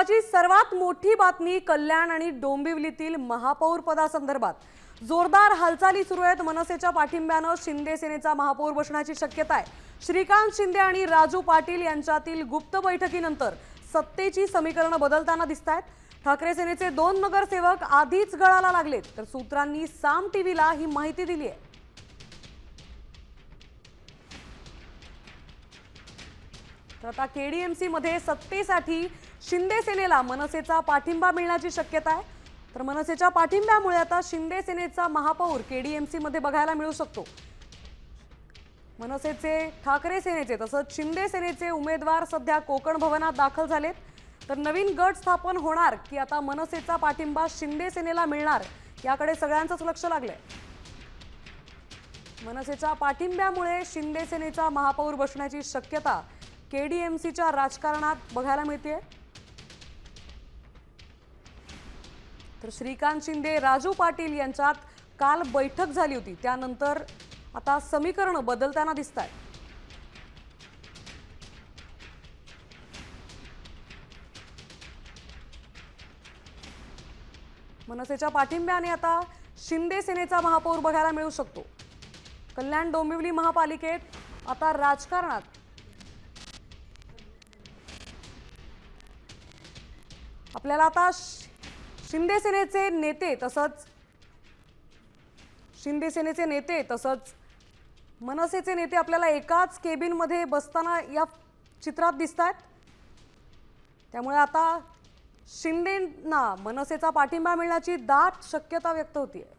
सकाळची सर्वात मोठी बातमी कल्याण आणि डोंबिवलीतील महापौर पदासंदर्भात जोरदार हालचाली सुरू आहेत। मनसेच्या पाठिंब्याने शिंदे सेनेचा महापौर बसण्याची शक्यता आहे। श्रीकांत शिंदे आणि राजू पाटील यांच्यातील गुप्त बैठकीनंतर सत्तेची समीकरण बदलताना दिसतात। ठाकरे सेनेचे 2 नगरसेवक आधीच गळाला लागलेत, तर सूत्रांनी साम टीव्हीला ही माहिती दिली आहे। तर आता केडीएमसी मध्ये सत्तेसाठी शिंदे सेनेला मनसेचा पाठिंबा मिळण्याची शक्यता आहे। तर मनसेच्या पाठिंब्यामुळे आता शिंदे सेनेचा महापौर केडीएमसी मध्ये बघायला मिळू शकतो। मनसेचे, ठाकरे सेनेचे तसंच शिंदे सेनेचे उमेदवार सध्या कोकण भवनात दाखल झालेत। तर नवीन गट स्थापन होणार की आता मनसेचा पाठिंबा शिंदे सेनेला मिळणार याकडे सगळ्यांचंच लक्ष लागलंय। मनसेच्या पाठिंब्यामुळे शिंदे सेनेचा महापौर बसण्याची शक्यता केडीएमसीच्या राजकारणात बघायला मिळते। तर श्रीकांत शिंदे, राजू पाटील यांच्यात काल बैठक झाली होती, त्यानंतर आता समीकरण बदलताना दिसतात। मनसेच्या पाठिंब्याने आता शिंदे सेनेचा महापौर बघायला मिळू शकतो। कल्याण डोंबिवली महापालिकेत आता राजकारणात आपल्याला आता शिंदे सेनेचे नेते तसंच मनसेचे नेते आपल्याला एकाच केबिन मध्ये बसताना या चित्रात दिसतात। त्यामुळे आता शिंदेंना मनसेचा पाठिंबा मिळण्याची दाट शक्यता व्यक्त होतीये।